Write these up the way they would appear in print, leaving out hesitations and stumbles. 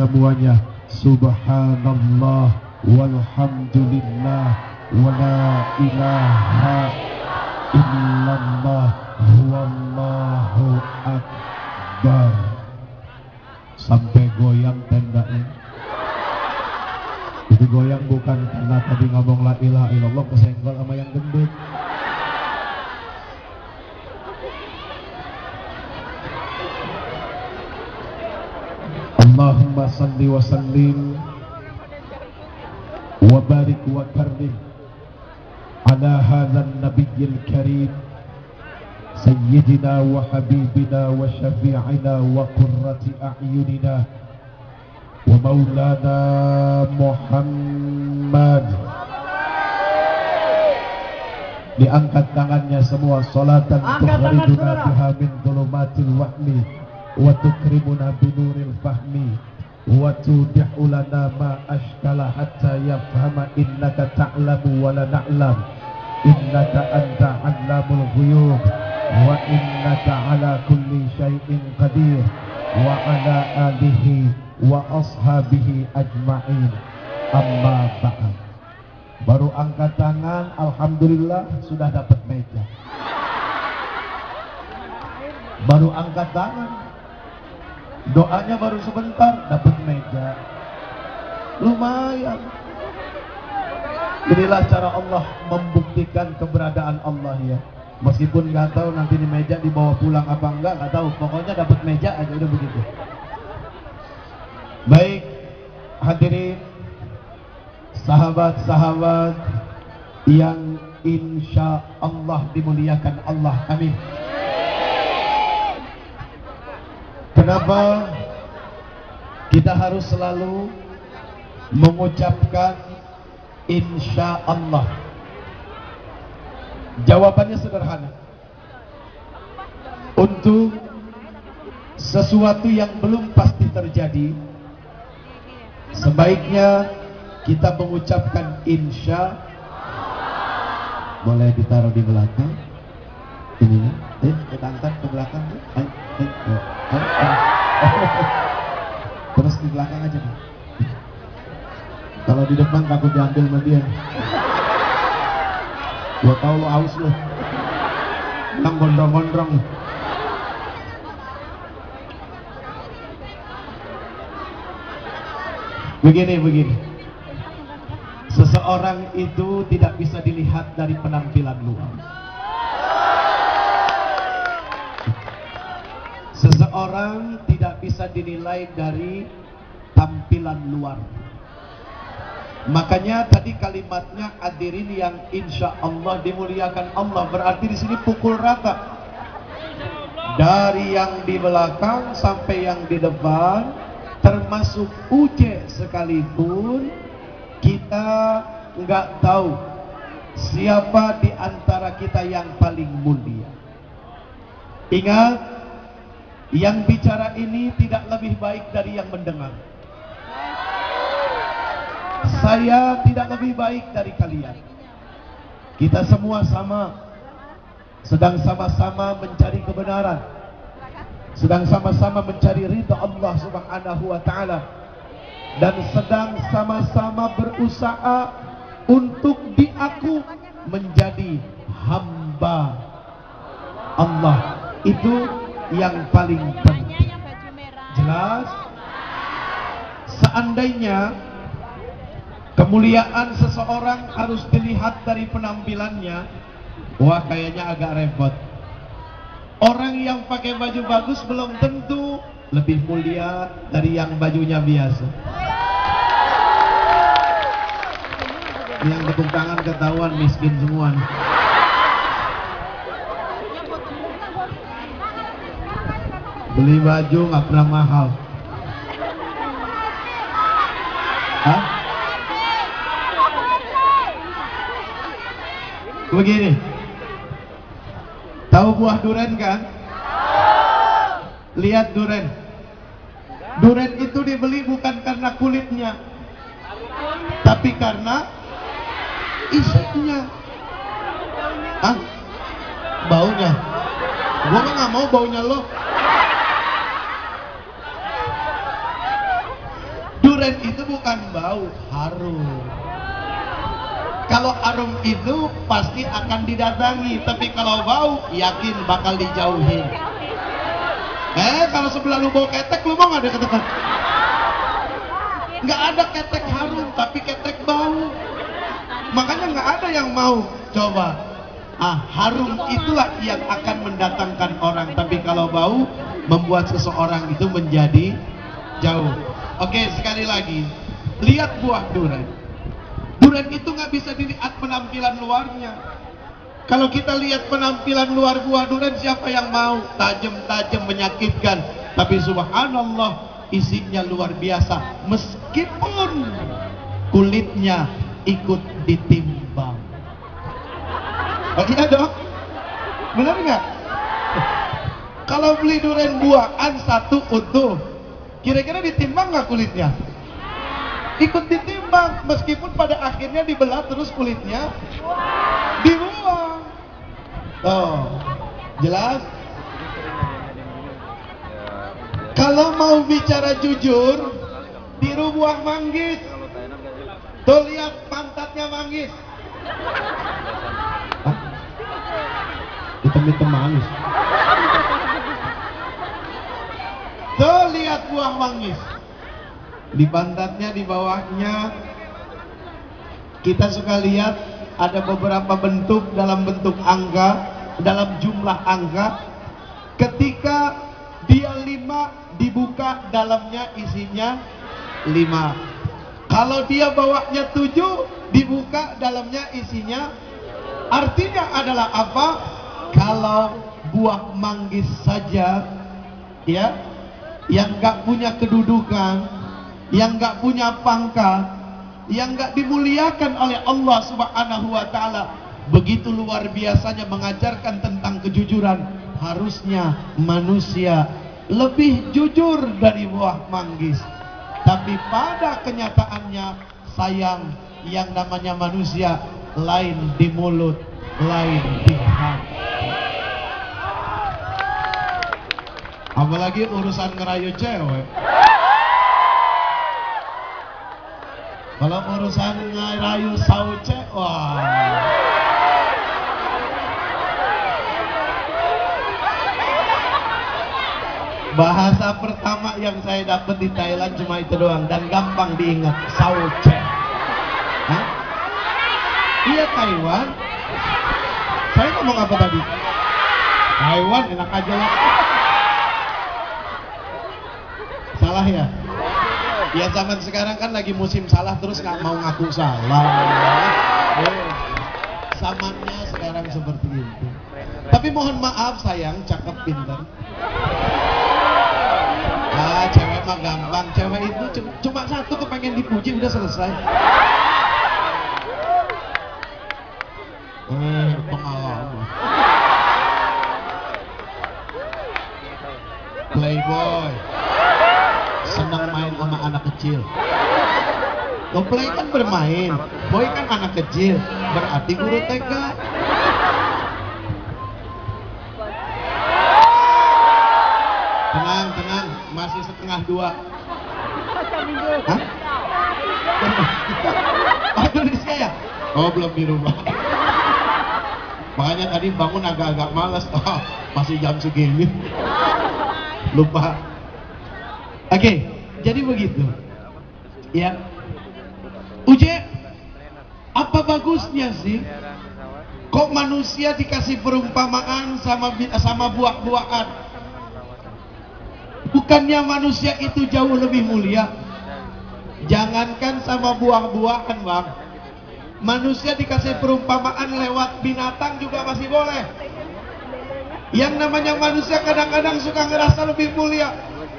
semuanya. Subhanallah walhamdulillah wala ilaha illallah wallahu akbar. Sampai goyang tenda ini. Itu goyang bukan karena tadi ngomong la ilaha illallah kesenggol sama yang gendut. Allahumma salli wa sallim wa barik wa karrim ala hadzal nabiyil karim sayyidina wa habibina wa syafi'ina wa qurrati a'yunina wa maulana Muhammad. Diangkat tangannya semua. Salatan tukhrijuna biha min dhulumatil wahmi wa tukrimuna binuril fahmi wa tudihu lana ma ashkala hatta yafhama innaka ta'lamu wa la na'lam innaka anta 'allamul ghuyub wa innaka 'ala kulli syai'in qadir wa 'ala alihi wa ashabihi ajma'in. Amma ba'd. Baru angkat tangan, alhamdulillah sudah dapat meja. Baru angkat tangan, doanya baru sebentar dapat meja. Lumayan. Inilah cara Allah membuktikan keberadaan Allah ya. Meskipun nggak tahu nanti di meja dibawa pulang apa enggak, nggak tahu. Pokoknya dapat meja aja, udah begitu. Baik, hadirin, sahabat-sahabat yang insya Allah dimuliakan Allah, amin. Kenapa kita harus selalu mengucapkan insya Allah? Jawabannya sederhana. Untuk sesuatu yang belum pasti terjadi, sebaiknya kita mengucapkan insya. Boleh ditaruh di belakang. Ini, kita angkat ke belakang. Terus di belakang aja nih. Kalau di depan takut diambil sama dia. Gua tahu lo haus lo. Yang gondrong-gondrong. Begini. Seseorang itu tidak bisa dilihat dari penampilan luar. Seseorang tidak bisa dinilai dari tampilan luar. Makanya tadi kalimatnya hadirin yang insya Allah dimuliakan Allah, berarti di sini pukul rata. Dari yang di belakang sampai yang di depan, termasuk uje sekalipun, kita nggak tahu siapa di antara kita yang paling mulia. Ingat, yang bicara ini tidak lebih baik dari yang mendengar. Saya tidak lebih baik dari kalian. Kita semua sama, sedang sama-sama mencari kebenaran, sedang sama-sama mencari ridha Allah Subhanahu wa ta'ala, dan sedang sama-sama berusaha untuk diaku menjadi hamba Allah. Itu yang paling penting. Jelas? Seandainya kemuliaan seseorang harus dilihat dari penampilannya, wah kayaknya agak repot. Orang yang pakai baju bagus belum tentu lebih mulia dari yang bajunya biasa. Yang tepuk tangan ketahuan miskin semua nih. Beli baju nggak pernah mahal. Hah? Begini, tahu buah duren kan? Lihat duren. Duren itu dibeli bukan karena kulitnya, tapi karena isinya. Ah, baunya. Gua mah nggak mau baunya lo. Duren itu bukan bau, harum. Kalau harum itu pasti akan didatangi, tapi kalau bau yakin bakal dijauhin. Kalau sebelah lu bau ketek, lu mau nggak deket-deket? Nggak ada ketek harum, tapi ketek bau. Makanya nggak ada yang mau. Coba, harum itulah yang akan mendatangkan orang, tapi kalau bau membuat seseorang itu menjadi jauh. Oke, sekali lagi, lihat buah durian. Durian itu nggak bisa dilihat penampilan luarnya. Kalau kita lihat penampilan luar buah durian, siapa yang mau? Tajam-tajam, menyakitkan. Tapi subhanallah, isinya luar biasa. Meskipun kulitnya ikut ditimbang. Oh iya dong, benar nggak? Kalau beli durian buahan satu utuh, kira-kira ditimbang nggak kulitnya? Ikut ditimbang, meskipun pada akhirnya dibelah terus kulitnya dibuang. Oh, jelas? Kalau mau bicara jujur, tiru buah manggis. Tuh lihat pantatnya manggis. Hitam-hitam manis. Tuh lihat buah manggis. Di pantatnya, di bawahnya, kita suka lihat ada beberapa bentuk dalam bentuk angka, dalam jumlah angka. Ketika dia 5, dibuka dalamnya isinya 5. Kalau dia bawahnya 7, dibuka dalamnya isinya. Artinya adalah apa? Kalau buah manggis saja, ya, yang nggak punya kedudukan, yang nggak punya pangkat, yang nggak dimuliakan oleh Allah Subhanahu wa Ta'ala, begitu luar biasanya mengajarkan tentang kejujuran. Harusnya manusia lebih jujur dari buah manggis. Tapi pada kenyataannya, sayang, yang namanya manusia lain di mulut, lain di hati. Apalagi urusan ngerayu cewek. Kalau urusan ngerayu sauce, wah. Bahasa pertama yang saya dapat di Thailand cuma itu doang, dan gampang diingat, sauce. Hah? Iya, Taiwan. Saya ngomong apa tadi? Taiwan, enak aja lah. Salah ya? Ya, zaman sekarang kan lagi musim salah, terus nggak mau ngaku salah. Zamannya sekarang seperti itu. Tapi mohon maaf sayang, cakep, pintar. Cewek mah gampang. Cewek itu cuma satu, kepengen dipuji udah selesai. Pengalaman. Playboy. Senang main sama anak kecil. Play kan bermain, boy kan anak kecil, berarti guru TK. Tenang, tenang, masih 1:30. Hah? Oh, Indonesia ya? Oh, belum di rumah. Makanya tadi bangun agak-agak malas. Oh, masih jam segini. Lupa. Oke, jadi begitu. Ya. Uje, apa bagusnya sih? Kok manusia dikasih perumpamaan sama buah-buahan? Bukannya manusia itu jauh lebih mulia? Jangankan sama buah-buahan, Bang. Manusia dikasih perumpamaan lewat binatang juga masih boleh. Yang namanya manusia kadang-kadang suka ngerasa lebih mulia.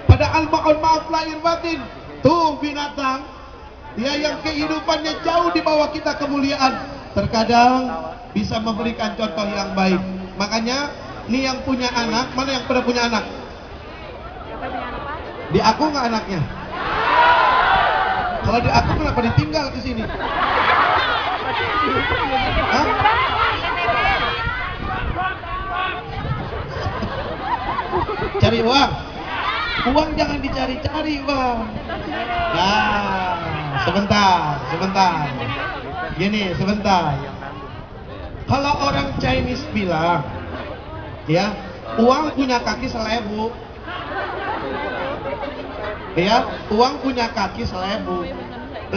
Padahal mohon maaf lahir batin, tuh binatang, ya, yang kehidupannya jauh di bawah kita kemuliaan, terkadang bisa memberikan contoh yang baik. Makanya, nih yang punya anak, mana yang pernah punya anak? Di aku nggak anaknya? Kalau di aku kenapa ditinggal ke sini? Hah? Cari uang. Uang jangan dicari-cari, Bang. Nah, sebentar. Gini, sebentar. Kalau orang Chinese bilang, ya, uang punya kaki 1000. Ya, uang punya kaki 1000.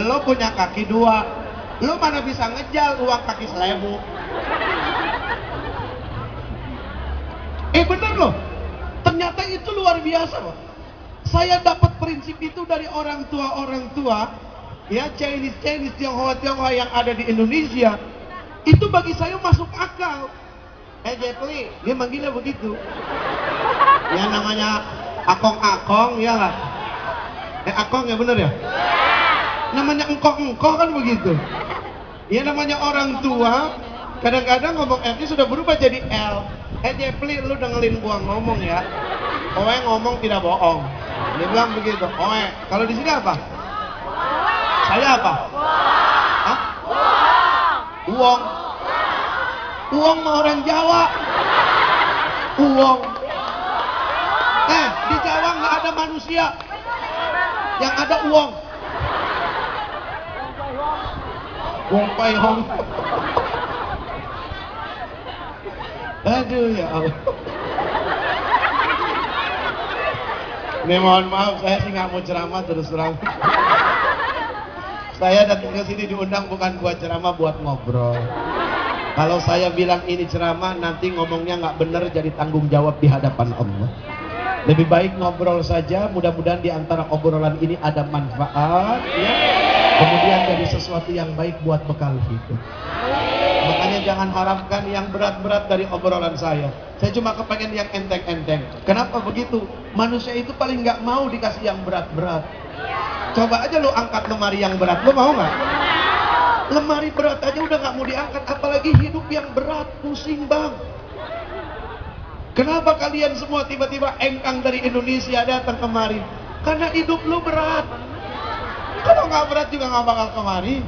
Lo punya kaki 2. Lo mana bisa ngejal uang kaki 1000? Bener loh. Ternyata itu luar biasa loh. Saya dapat prinsip itu dari orang tua, ya, Chinese, Tionghoa yang ada di Indonesia. Itu bagi saya masuk akal. Jepli, dia manggilnya begitu. Ya namanya akong-akong, ya lah. Akong ya bener ya? Namanya engkong-engkong kan begitu. Ya namanya orang tua, kadang-kadang ngomong F-nya sudah berubah jadi L. Jepli, lu dengerin gua ngomong ya. Oe ngomong tidak bohong. Dia bilang begitu. Oe, kalau di sini apa? Saya apa? Hah? Uang. Uang mah orang Jawa. Uang. Di Jawa nggak ada manusia. Yang ada uang. Uang payung. Aduh ya Allah. Ini mohon maaf, saya sih nggak mau ceramah terus terang. Saya datang ke sini diundang bukan buat ceramah, buat ngobrol. Kalau saya bilang ini ceramah, nanti ngomongnya nggak bener, jadi tanggung jawab di hadapan Allah. Lebih baik ngobrol saja, mudah-mudahan di antara obrolan ini ada manfaat, ya. Kemudian jadi sesuatu yang baik buat bekal hidup. Makanya jangan harapkan yang berat-berat dari obrolan saya. Saya cuma kepengen yang enteng-enteng. Kenapa begitu? Manusia itu paling nggak mau dikasih yang berat-berat. Coba aja lo angkat lemari yang berat, lo mau nggak? Lemari berat aja udah nggak mau diangkat, apalagi hidup yang berat, pusing bang. Kenapa kalian semua tiba-tiba engkang dari Indonesia datang kemari? Karena hidup lo berat. Kalau nggak berat juga nggak bakal kemari.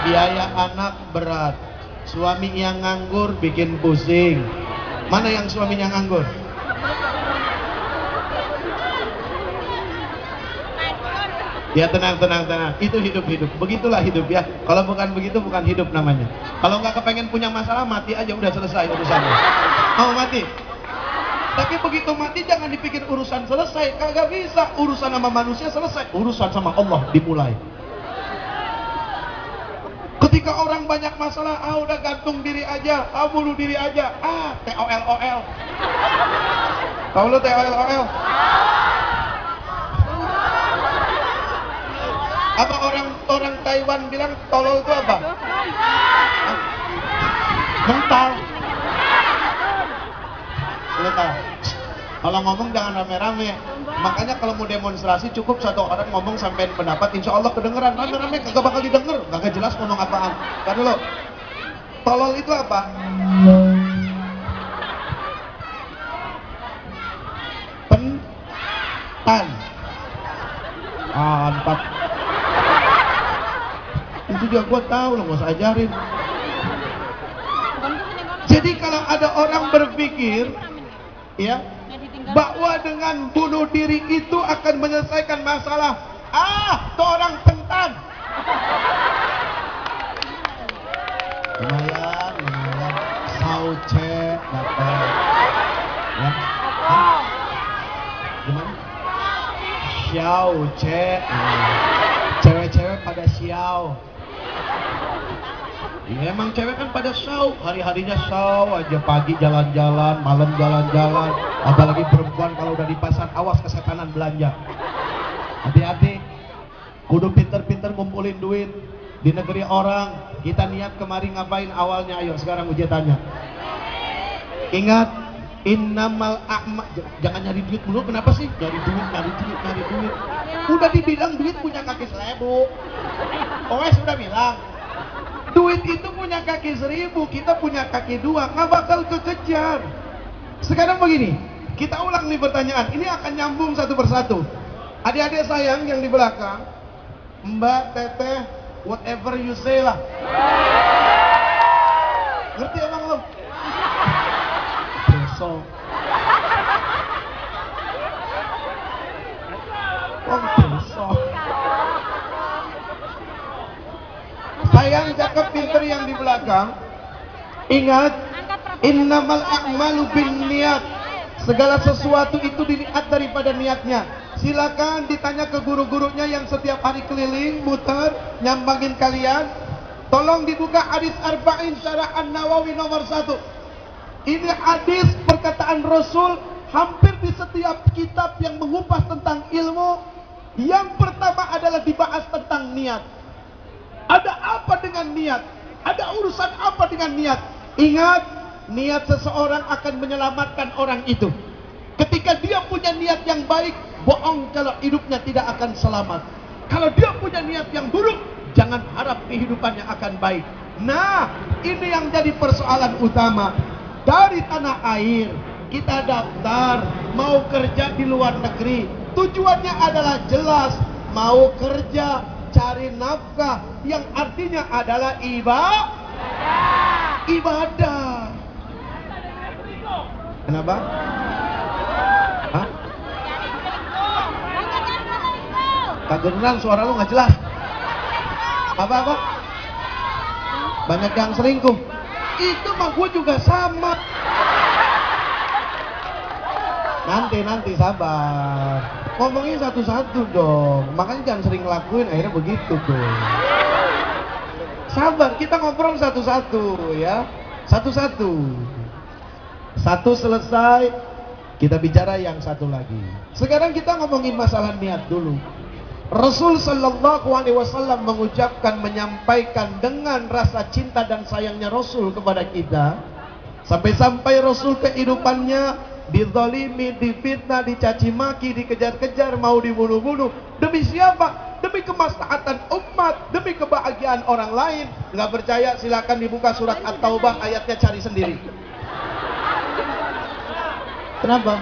Biaya anak berat. Suami yang nganggur bikin pusing. Mana yang suaminya nganggur? Ya tenang. Itu hidup. Begitulah hidup ya. Kalau bukan begitu bukan hidup namanya. Kalau nggak kepengen punya masalah, mati aja udah selesai urusannya. Mau mati? Tapi begitu mati jangan dipikir urusan selesai. Kagak bisa. Urusan sama manusia selesai. Urusan sama Allah dimulai. Ketika orang banyak masalah, udah gantung diri aja, bunuh diri aja, TOL. Tahu lu TOL? Apa orang Taiwan bilang tolol itu apa? Mental. Lu tahu? Kalau ngomong jangan rame-rame. Makanya kalau mau demonstrasi cukup satu orang ngomong sampai pendapat, insya Allah kedengeran. Rame-rame kagak bakal didengar, kagak jelas ngomong apaan. Kan dulu. Tolol itu apa? Pentan. Empat. Itu juga gue tahu loh, gak usah ajarin. Jadi kalau ada orang berpikir, ya, bahwa dengan bunuh diri itu akan menyelesaikan masalah, itu orang pentan. Lumayan. Sauce dapat. Ya. Gimana? Sauce. Cewek-cewek pada siau. Ya, emang cewek kan pada show, hari-harinya show aja, pagi jalan-jalan, malam jalan-jalan, apalagi perempuan kalau udah di pasar, awas kesetanan belanja. Hati-hati, kudu pinter-pinter ngumpulin duit di negeri orang. Kita niat kemari ngapain awalnya? Ayo sekarang uji tanya. Ingat, innamal a'ma, jangan nyari duit dulu. Kenapa sih? Nyari duit. Udah dibilang duit punya kaki 1000. Sudah bilang. Duit itu punya kaki 1000, kita punya kaki 2, nggak bakal kekejar. Sekarang begini, kita ulang nih pertanyaan, ini akan nyambung satu persatu. Adik-adik sayang yang di belakang, Mbak, Teteh, whatever you say lah. Ngerti emang lo? Besok. Besok. yang di belakang, ingat, innamal a'malu binniyat. Segala sesuatu itu dilihat daripada niatnya. Silakan ditanya ke guru-gurunya yang setiap hari keliling, muter, nyambangin kalian. Tolong dibuka hadis Arba'in Syarah An-Nawawi nomor 1. Ini hadis perkataan Rasul hampir di setiap kitab yang mengupas tentang ilmu. Yang pertama adalah dibahas tentang niat. Ada apa dengan niat? Ada urusan apa dengan niat? Ingat, niat seseorang akan menyelamatkan orang itu. Ketika dia punya niat yang baik, bohong kalau hidupnya tidak akan selamat. Kalau dia punya niat yang buruk, jangan harap kehidupannya akan baik. Nah, ini yang jadi persoalan utama. Dari tanah air, kita daftar, mau kerja di luar negeri. Tujuannya adalah jelas, mau kerja, cari nafkah, yang artinya adalah ibadah. Kenapa? Hah? Kedengeran suara lu nggak jelas. Apa? Banyak yang selingkuh. Itu mah gue juga sama. Nanti sabar. Ngomongin satu-satu dong. Makanya jangan sering ngelakuin, akhirnya begitu tuh. Sabar, kita ngobrol satu-satu ya. Satu-satu. Satu selesai, kita bicara yang satu lagi. Sekarang kita ngomongin masalah niat dulu. Rasul sallallahu alaihi wasallam mengucapkan, menyampaikan dengan rasa cinta dan sayangnya Rasul kepada kita. Sampai-sampai Rasul kehidupannya dizalimi, difitnah, dicaci maki, dikejar-kejar, mau dibunuh-bunuh. Demi siapa? Demi kemaslahatan umat, demi kebahagiaan orang lain. Nggak percaya silakan dibuka surat At-Taubah, ayatnya cari sendiri. Kenapa?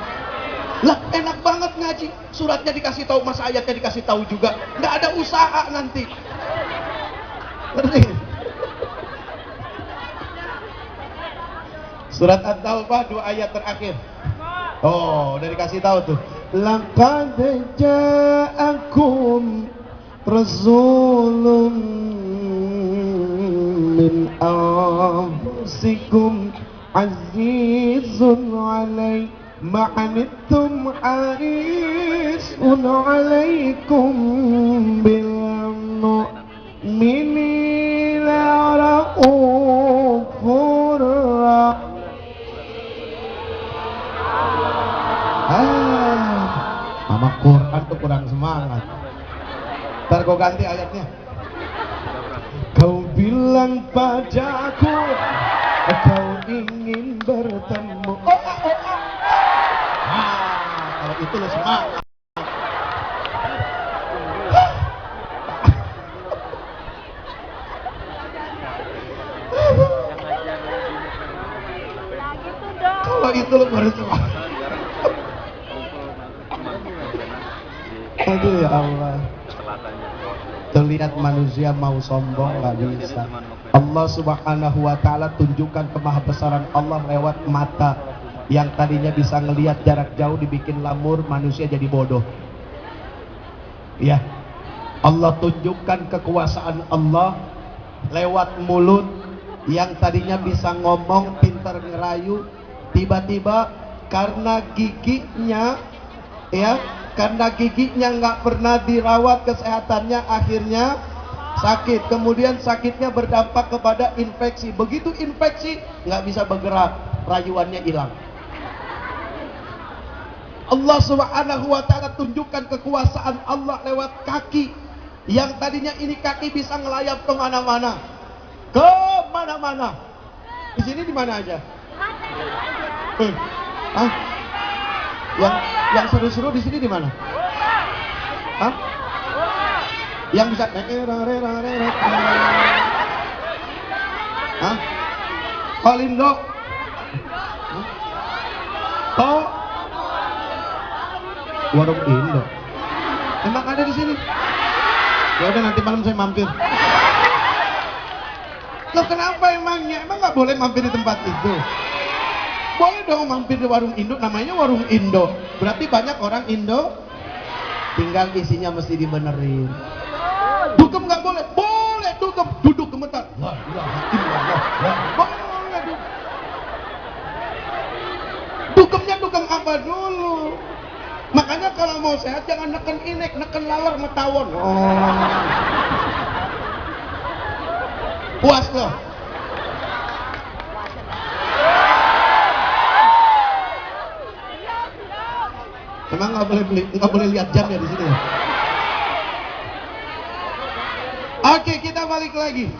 Lah enak banget ngaji, suratnya dikasih tahu, masa ayatnya dikasih tahu juga. Nggak ada usaha nanti. Ngerti? Surat At-Taubah 2 ayat terakhir. Oh, udah dikasih tahu tuh. Laqad ja'akum rasulun min anfusikum azizun 'alaihi ma'anittum harisun 'alaikum bil mu'minina raufur rahim. Mama Quran tuh kurang semangat. Ntar kau ganti ayatnya. Kau bilang padaku, kau ingin bertemu. Kalau itu lo semangat. Kalau itu lo baru semangat. Aduh ya Allah. Terlihat manusia mau sombong gak bisa. Allah subhanahu wa ta'ala tunjukkan kemahabesaran Allah lewat mata. Yang tadinya bisa ngelihat jarak jauh dibikin lamur, manusia jadi bodoh. Ya, Allah tunjukkan kekuasaan Allah lewat mulut. Yang tadinya bisa ngomong, pintar ngerayu, tiba-tiba karena giginya, ya, karena giginya nggak pernah dirawat kesehatannya, akhirnya sakit. Kemudian sakitnya berdampak kepada infeksi. Begitu infeksi nggak bisa bergerak, rayuannya hilang. Allah subhanahu wa ta'ala tunjukkan kekuasaan Allah lewat kaki. Yang tadinya ini kaki bisa ngelayap ke mana-mana, ke mana-mana. Di sini di mana aja? Yang seru-seru di sini di mana? Hah? Yang bisa Hah? Kolindo? Oh, warung Indo. Emang ada di sini? Ya udah nanti malam saya mampir. Loh kenapa emangnya? Emang nggak boleh mampir di tempat itu? Boleh dong mampir di warung Indo, namanya warung Indo. Berarti banyak orang Indo, tinggal isinya mesti dibenerin. Dugem nggak boleh? Boleh dugem, duduk gemetar. Wah, Ya, boleh dong. Dugemnya dugem apa dulu? Makanya kalau mau sehat jangan neken inek, neken laler metawon. Oh. Puas loh. Emang nggak boleh lihat jam ya di sini ya? Oke, kita balik lagi.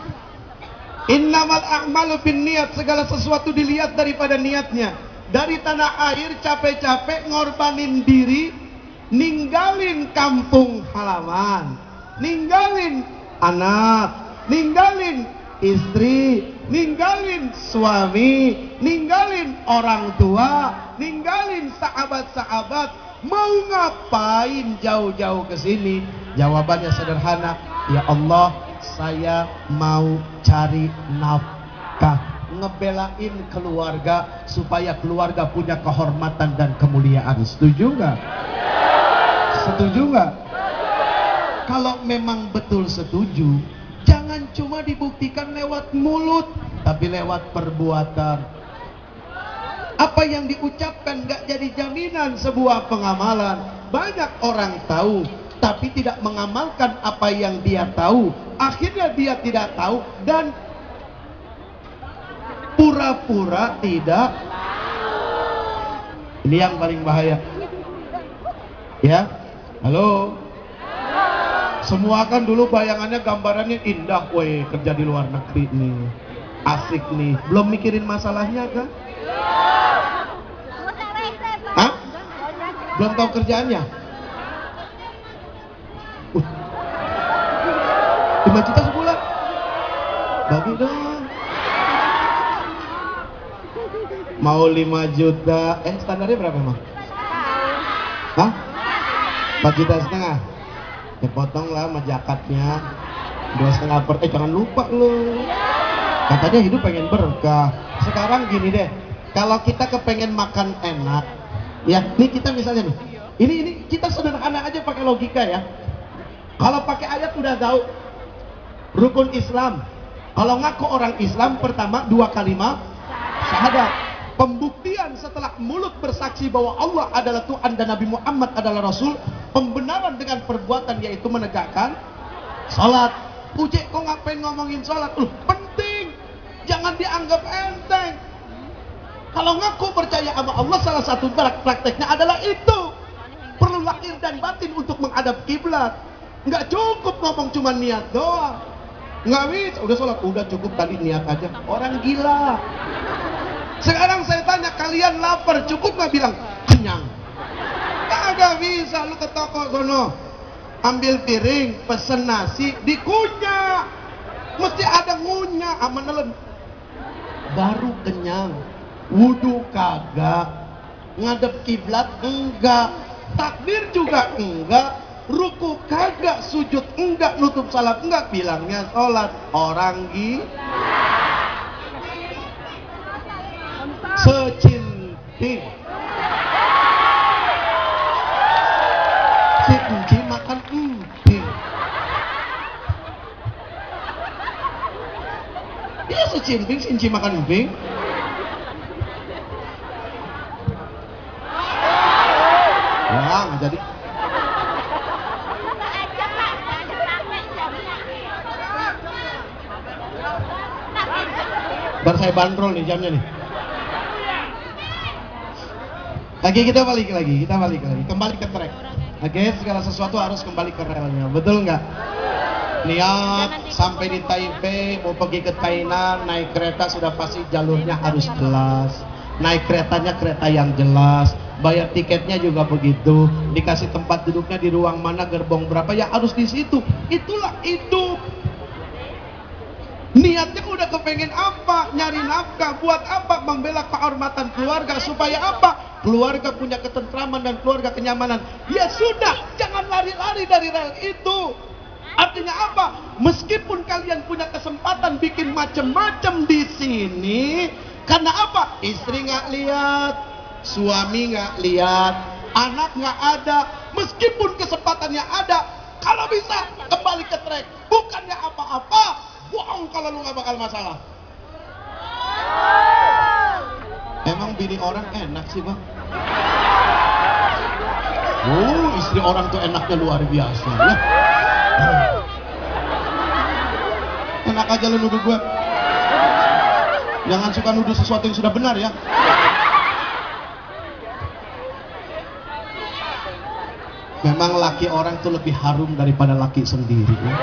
Innamal a'malu binniyat, segala sesuatu dilihat daripada niatnya. Dari tanah air capek-capek ngorbanin diri, ninggalin kampung halaman, ninggalin anak, ninggalin istri, ninggalin suami, ninggalin orang tua, ninggalin sahabat-sahabat. Mau ngapain jauh-jauh ke sini? Jawabannya sederhana, ya Allah, saya mau cari nafkah, ngebelain keluarga supaya keluarga punya kehormatan dan kemuliaan. Setuju nggak? Setuju nggak? Kalau memang betul setuju, jangan cuma dibuktikan lewat mulut, tapi lewat perbuatan. Apa yang diucapkan nggak jadi jaminan sebuah pengamalan. Banyak orang tahu, tapi tidak mengamalkan apa yang dia tahu. Akhirnya dia tidak tahu dan pura-pura tidak. Ini yang paling bahaya. Ya, halo. Semua kan dulu bayangannya, gambarannya indah, woi kerja di luar negeri nih, asik nih. Belum mikirin masalahnya kan? Hah? Belum tahu kerjaannya? 5 juta sebulan? Bagi dong. Mau 5 juta, standarnya berapa emang? Hah? 4,5 juta? Ya potong lah sama jakatnya 2,5%. Jangan lupa lo. Katanya hidup pengen berkah. Sekarang gini deh, kalau kita kepengen makan enak, ya, nih kita misalnya nih, ini kita sederhana aja pakai logika ya. Kalau pakai ayat udah tahu rukun Islam. Kalau ngaku orang Islam, pertama 2 kalimat syahadat. Pembuktian setelah mulut bersaksi bahwa Allah adalah Tuhan dan Nabi Muhammad adalah Rasul. Pembenaran dengan perbuatan yaitu menegakkan salat. Uje kok ngapain ngomongin salat? Penting, jangan dianggap enteng. Kalau ngaku percaya sama Allah, salah satu prakteknya adalah itu. Perlu lahir dan batin untuk menghadap kiblat. Nggak cukup ngomong cuma niat doang. Nggak bisa, udah sholat, udah cukup tadi niat aja. Orang gila. Sekarang saya tanya, kalian lapar, cukup nggak bilang kenyang? Kagak bisa, lu ke toko sono, ambil piring, pesen nasi, dikunyah. Mesti ada ngunyah sama nelen. Baru kenyang. Wudu kagak, ngadep kiblat enggak, takbir juga enggak, ruku kagak, sujud enggak, nutup salat enggak, bilangnya sholat. Orang gila. Secinting. Si Enci makan emping. Iya secinting, si Enci makan emping. Wah, nggak jadi. Baru saya bandrol nih jamnya nih. Oke, kita balik lagi, kembali ke track. Oke, segala sesuatu harus kembali ke relnya, betul nggak? Niat sampai di Taipei, mau pergi ke Thailand, naik kereta sudah pasti jalurnya harus jelas. Naik keretanya kereta yang jelas, bayar tiketnya juga begitu, dikasih tempat duduknya di ruang mana, gerbong berapa, ya harus di situ. Itulah hidup. Niatnya udah kepengen apa? Nyari nafkah. Buat apa? Membela kehormatan keluarga. Supaya apa? Keluarga punya ketentraman dan keluarga kenyamanan. Ya sudah, jangan lari-lari dari rel itu. Artinya apa? Meskipun kalian punya kesempatan bikin macem-macem di sini, karena apa? Istri nggak lihat, suami nggak lihat, anak nggak ada. Meskipun kesempatannya ada, kalau bisa kembali ke track. Bukannya apa-apa, bohong kalau lu nggak bakal masalah. bini orang enak sih bang. Istri orang tuh enaknya luar biasa ya. Enak aja lu nuduh gue. Jangan suka nuduh sesuatu yang sudah benar ya. Memang laki orang tuh lebih harum daripada laki sendiri ya.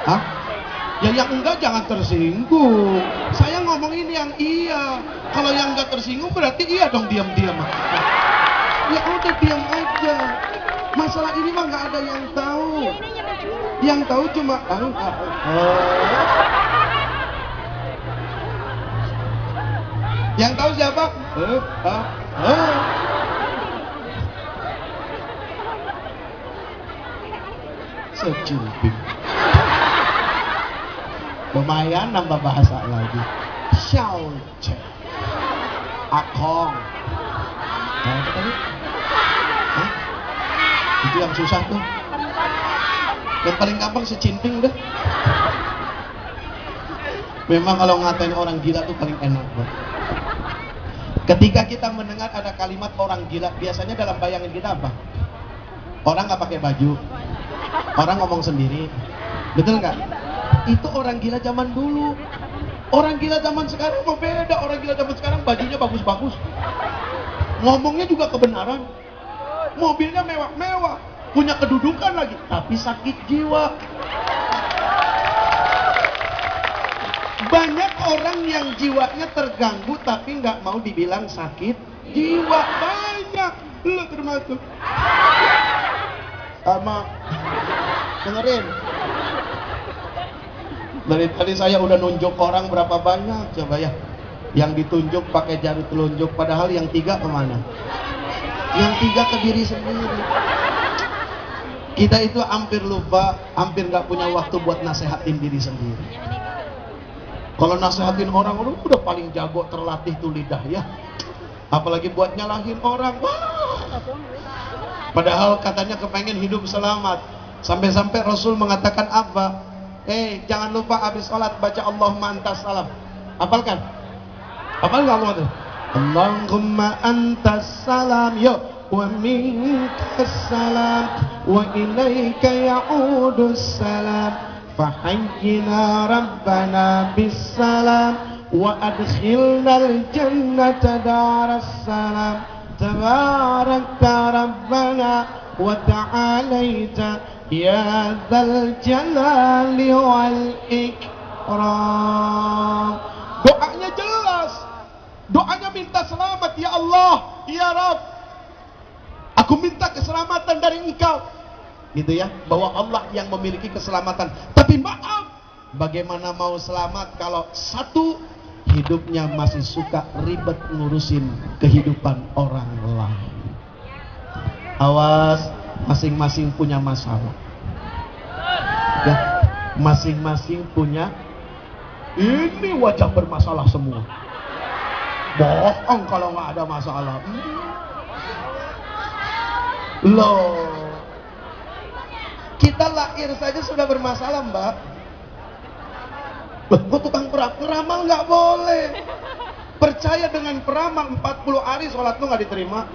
Hah? Ya yang enggak jangan tersinggung. Saya ngomong ini yang iya. Kalau yang enggak tersinggung berarti iya dong, diam-diam. Ya udah diam aja. Masalah ini mah nggak ada yang tahu. Yang tahu cuma yang tahu siapa? Secuping. Lumayan nambah bahasa lagi. Xiaoce, akong. Apa tadi? Hah? Itu yang susah tuh. Yang paling gampang secimping deh. Memang kalau ngatain orang gila tuh paling enak banget. Ketika kita mendengar ada kalimat orang gila, biasanya dalam bayangan kita apa? Orang nggak pakai baju, orang ngomong sendiri, betul nggak? Itu orang gila zaman dulu. Orang gila zaman sekarang mau beda. Orang gila zaman sekarang bajunya bagus-bagus, ngomongnya juga kebenaran, mobilnya mewah-mewah, punya kedudukan lagi, tapi sakit jiwa. Banyak orang yang jiwanya terganggu tapi nggak mau dibilang sakit jiwa. Banyak, lu termasuk. Sama, dengerin. Dari tadi saya udah nunjuk orang berapa banyak, coba ya. Yang ditunjuk pakai jari telunjuk, padahal yang 3 kemana? Yang 3 ke diri sendiri. Kita itu hampir lupa, hampir nggak punya waktu buat nasehatin diri sendiri. Kalau nasehatin orang, udah paling jago, terlatih tuh lidah ya. Apalagi buat nyalahin orang. Wah. Padahal katanya kepengen hidup selamat. Sampai-sampai Rasul mengatakan apa? Jangan lupa habis sholat baca Allahumma antas salam. Hafalkan? Hafal nggak Allah tuh? Allahumma antas salam, yo, wa minkas salam, wa ilaika ya'udus salam. Fahayyina rabbana bis salam, wa adkhilnal jannata daras salam. Tabarakta rabbana wa ta'alaita ya dzal jalali wal ikram. Doanya jelas. Doanya minta selamat, ya Allah, ya Rabb, aku minta keselamatan dari Engkau. Gitu ya, bahwa Allah yang memiliki keselamatan. Tapi maaf, bagaimana mau selamat kalau satu, hidupnya masih suka ribet ngurusin kehidupan orang lain. Awas, masing-masing punya masalah ya, masing-masing punya. Ini wajah bermasalah semua. Bohong kalau nggak ada masalah. Loh, kita lahir saja sudah bermasalah, Mbak. Kok tukang peramal nggak boleh? Percaya dengan peramal 40 hari sholat lu nggak diterima?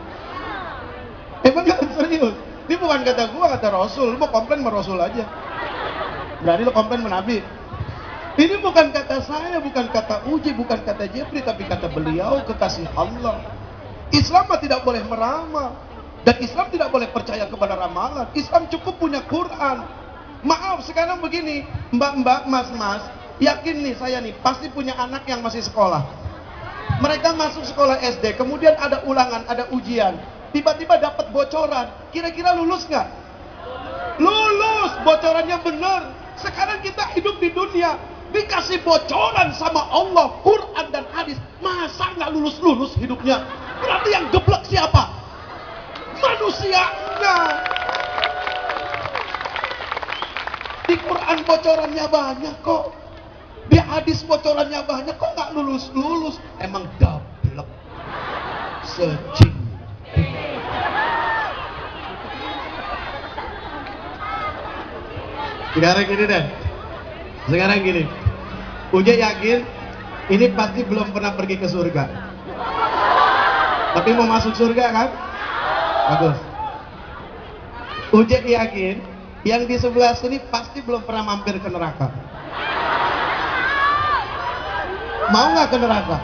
Emang nggak serius? Ini bukan kata gua, kata Rasul. Lu mau komplain sama Rasul aja. Berani lu komplain sama Nabi. Ini bukan kata saya, bukan kata Uji, bukan kata Jeffrey, tapi kata beliau, kekasih Allah. Islam tidak boleh meramal. Dan Islam tidak boleh percaya kepada ramalan. Islam cukup punya Quran. Maaf, sekarang begini, mbak-mbak, mas-mas, yakin nih saya nih, pasti punya anak yang masih sekolah. Mereka masuk sekolah SD, kemudian ada ulangan, ada ujian. Tiba-tiba dapat bocoran, kira-kira lulus nggak? Lulus, bocorannya benar. Sekarang kita hidup di dunia, dikasih bocoran sama Allah, Quran dan hadis, masa nggak lulus-lulus hidupnya? Berarti yang geblek siapa? Manusianya. Di Quran bocorannya banyak kok, di hadis bocorannya banyak kok, nggak lulus-lulus. Emang gablek secing. Sekarang gini deh, sekarang gini, Uje yakin Ini pasti belum pernah pergi ke surga. Tapi mau masuk surga kan? Bagus. Ujek yakin yang di sebelah sini pasti belum pernah mampir ke neraka. Mau nggak ke neraka?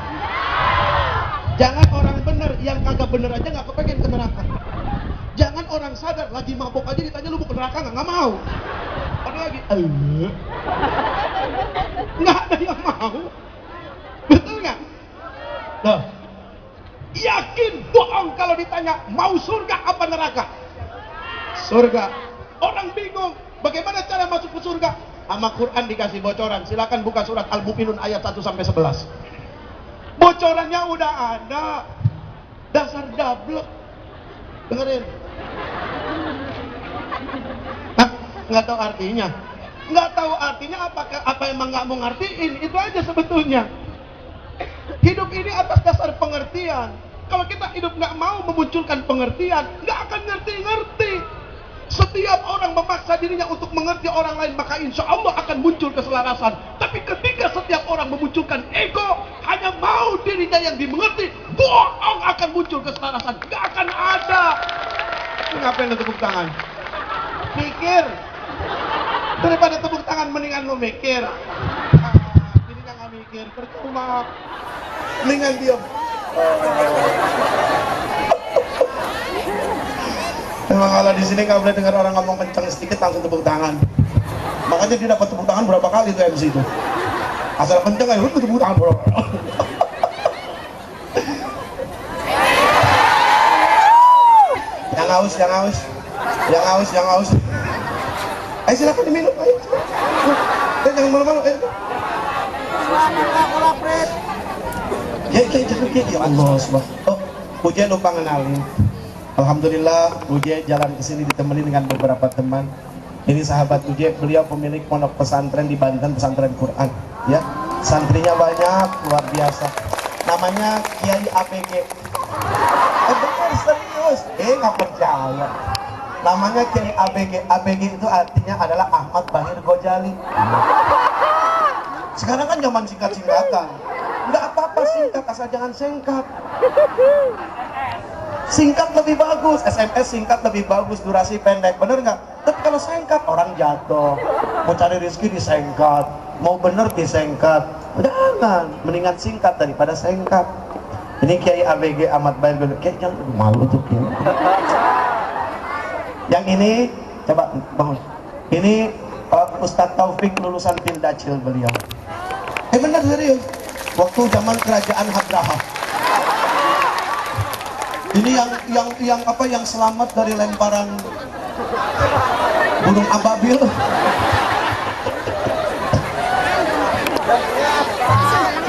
Jangan orang bener, yang kagak bener aja nggak kepengen ke neraka. Jangan orang sadar lagi mabok aja ditanya lu mau ke neraka nggak mau. Ada lagi, nggak ada yang mau. Betul nggak? Loh, yakin bohong kalau ditanya mau surga apa neraka? Surga. Orang bingung bagaimana cara masuk ke surga. Sama Quran dikasih bocoran. Silakan buka surat Al-Mu'minun ayat 1 sampai 11. Bocorannya udah ada. Dasar dablek. Dengerin. Nah, nggak tahu artinya. Nggak tahu artinya apa emang nggak mau ngertiin. Itu aja sebetulnya. Hidup ini atas dasar pengertian. Kalau kita hidup nggak mau memunculkan pengertian, nggak akan ngerti-ngerti. Setiap orang memaksa dirinya untuk mengerti orang lain, maka insya Allah akan muncul keselarasan. Tapi ketika setiap orang memunculkan ego, hanya mau dirinya yang dimengerti, bohong akan muncul keselarasan. Nggak akan ada. Ngapain lo tepuk tangan? Mikir. Daripada tepuk tangan, mendingan lo mikir. Ini nggak mikir, percuma. Mendingan diam. Memang kalau di sini nggak boleh dengar orang ngomong kencang sedikit langsung tepuk tangan. Makanya dia dapat tepuk tangan berapa kali tuh MC itu. Asal kencang aja, tepuk tangan berapa. Yang haus, yang haus, yang haus, yang haus. Ayo silakan diminum, ayo. Jangan malu-malu, ayo. Ya Allah, subhanallah. Oh, Uje lupa ngenalin. Alhamdulillah, Uje jalan ke sini ditemani dengan beberapa teman. Ini sahabat Uje, beliau pemilik pondok pesantren di Banten, pesantren Quran. Ya, santrinya banyak, luar biasa. Namanya Kiai APG. Benar serius? Nggak percaya. Namanya Kiai APG. APG itu artinya adalah Ahmad Bahir Gojali. Sekarang kan zaman singkat-singkatan. Nggak apa-apa singkat, asal jangan singkat. Singkat lebih bagus, SMS singkat lebih bagus, durasi pendek, bener nggak? Tapi kalau singkat, orang jatuh. Mau cari rezeki disingkat, mau bener disingkat. Jangan, mendingan singkat daripada singkat. Ini Kiai ABG Ahmad Bahir Gojali. Kiai jangan malu tuh Kiai. Yang ini, coba bangun. Ini Ustadz Taufik lulusan Pindacil beliau. Bener serius. Waktu zaman kerajaan Hadrahah. Ini yang selamat dari lemparan gunung Ababil.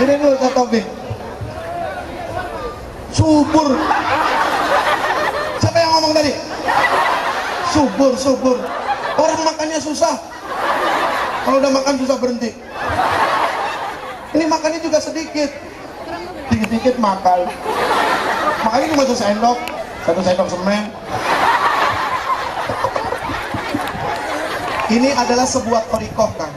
Ini dulu Ustaz Taufik. Subur. Siapa yang ngomong tadi? Subur. Orang makannya susah. Kalau udah makan susah berhenti. Ini makannya juga sedikit. Dikit-dikit makan. Makanya cuma satu sendok semen. Ini adalah sebuah thariqah, Kang.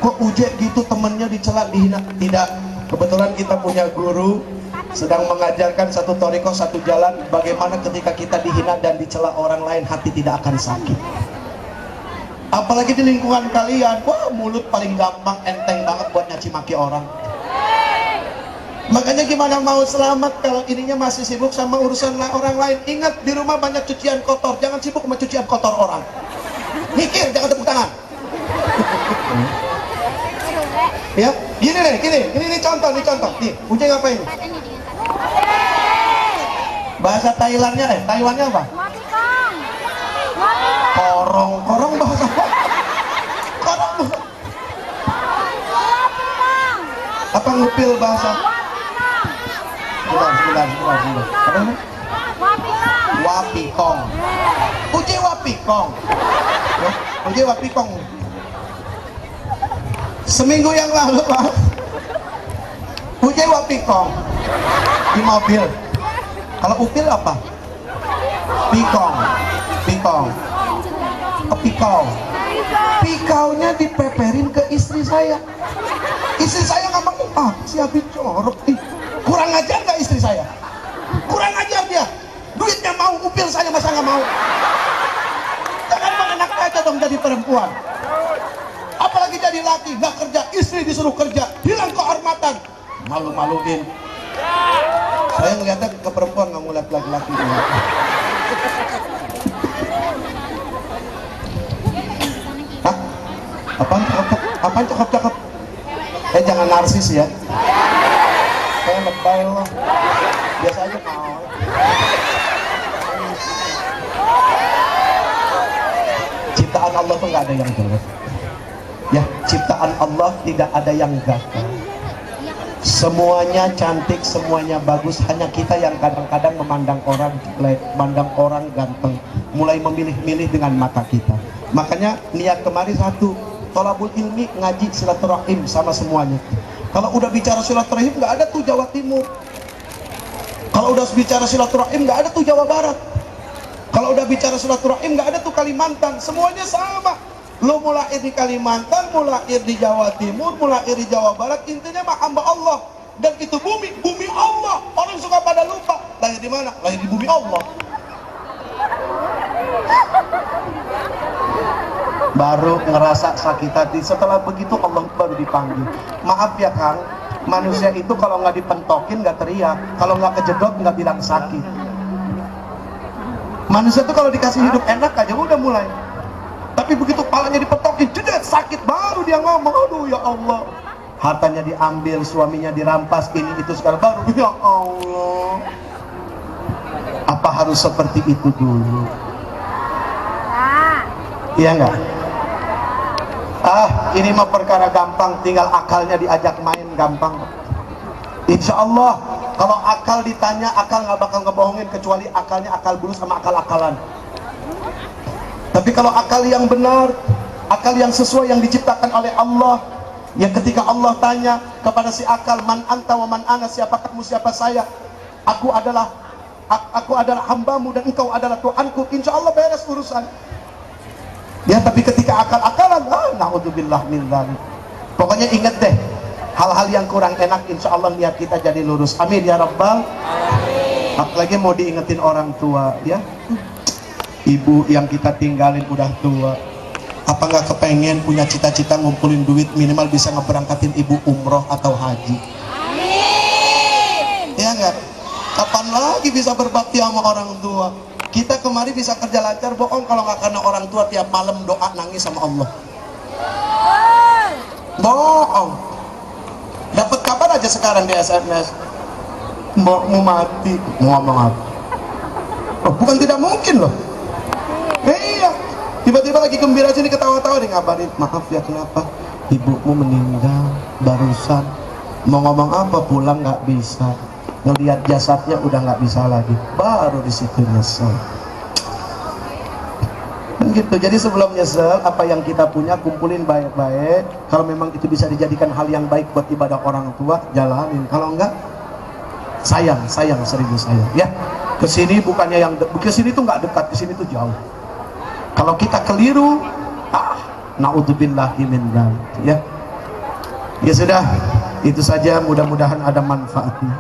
Kok Uje gitu temennya dicela, dihina? Tidak. Kebetulan kita punya guru sedang mengajarkan satu thariqah, satu jalan. Bagaimana ketika kita dihina dan dicela orang lain, hati tidak akan sakit. Apalagi di lingkungan kalian, wah mulut paling gampang, enteng banget buat nyaci maki orang. Makanya gimana mau selamat kalau ininya masih sibuk sama urusan orang lain. Ingat, di rumah banyak cucian kotor, jangan sibuk sama cucian kotor orang. Mikir, jangan tepuk tangan. Ya, gini nih, ini contoh. Nih, Uje ngapain? Bahasa Thailandnya, Taiwannya apa? Korong bahasa apa? Korong. Apa ngupil bahasa? Sebentar. Apa ini? Wapikong. Uje wapikong. Uje wapikong. Seminggu yang lalu, Pak. Uje wapikong di mobil. Kalau upil apa? Pikong. Pikau. Pikaunya dipeperin ke istri saya. Istri saya nggak mau, siapin corok. Kurang ajar nggak istri saya? Kurang ajar dia. Duitnya mau, upil saya masa nggak mau? Jangan enak aja dong jadi perempuan. Apalagi jadi laki, nggak kerja, istri disuruh kerja, hilang kehormatan, malu-maluin. Saya ngeliatnya ke perempuan, nggak mau lihat laki-laki. Hah? Apaan cakep? Jangan narsis ya. Saya lebay loh. Biasa aja mau. Ciptaan Allah tuh nggak ada yang jelek. Ya, ciptaan Allah tidak ada yang gagal. Semuanya cantik, semuanya bagus. Hanya kita yang kadang-kadang memandang orang jelek, memandang orang ganteng, mulai memilih-milih dengan mata kita. Makanya niat kemari satu, thalabul ilmi, ngaji, silaturahim sama semuanya. Kalau udah bicara silaturahim nggak ada tuh Jawa Timur. Kalau udah bicara silaturahim nggak ada tuh Jawa Barat. Kalau udah bicara silaturahim nggak ada tuh Kalimantan. Semuanya sama. Lo mau lahir di Kalimantan, mau lahir di Jawa Timur, mau lahir di Jawa Barat, intinya mah hamba Allah. Dan itu bumi Allah. Orang suka pada lupa. Lahir di mana? Lahir di bumi Allah. Baru ngerasa sakit hati. Setelah begitu Allah baru dipanggil. Maaf ya Kang, manusia itu kalau nggak dipentokin nggak teriak, kalau nggak kejedot nggak bilang sakit. Manusia itu kalau dikasih hidup enak aja udah mulai. Tapi begitu palanya dipentokin, jedet sakit, baru dia ngomong, aduh ya Allah. Hartanya diambil, suaminya dirampas, ini itu sekarang baru ya Allah. Apa harus seperti itu dulu? Iya enggak? Ini mah perkara gampang, tinggal akalnya diajak main gampang. Insya Allah kalau akal ditanya, akal nggak bakal ngebohongin kecuali akalnya akal bulus sama akal-akalan. Tapi kalau akal yang benar, akal yang sesuai yang diciptakan oleh Allah, yang ketika Allah tanya kepada si akal, man anta wa man ana, siapa kamu, siapa saya, aku adalah hambamu dan engkau adalah Tuhanku, insya Allah beres urusan. Ya, tapi ketika akal-akalan, na'udzubillah min dzalik. Pokoknya ingat deh, hal-hal yang kurang enak insya Allah niat kita jadi lurus. Amin ya rabbal alamin. Apalagi mau diingetin orang tua, ya. Ibu yang kita tinggalin udah tua, apa nggak kepengen punya cita-cita ngumpulin duit minimal bisa ngeberangkatin ibu umroh atau haji? Amin. Ya nggak? Kapan lagi bisa berbakti sama orang tua? Kita kemari bisa kerja lancar, bohong kalau nggak karena orang tua tiap malam doa nangis sama Allah. Bohong. Dapat kabar aja sekarang di SMS, mau mati, mau ngomong apa? Oh, bukan tidak mungkin loh. Iya, tiba-tiba lagi gembira sini ketawa-tawa dia ngabarin, maaf ya kenapa? Ibumu meninggal barusan. Mau ngomong apa pulang nggak bisa, ngelihat jasadnya udah nggak bisa lagi. Baru di situ nyesel. Gitu. Jadi sebelum nyesel, apa yang kita punya kumpulin baik-baik. Kalau memang itu bisa dijadikan hal yang baik buat ibadah orang tua, jalanin. Kalau enggak, sayang seribu sayang. Ya, kesini bukannya yang kesini tuh nggak dekat, kesini tuh jauh. Kalau kita keliru, naudzubillahi min dzalik, ya. Ya sudah, itu saja, mudah-mudahan ada manfaatnya.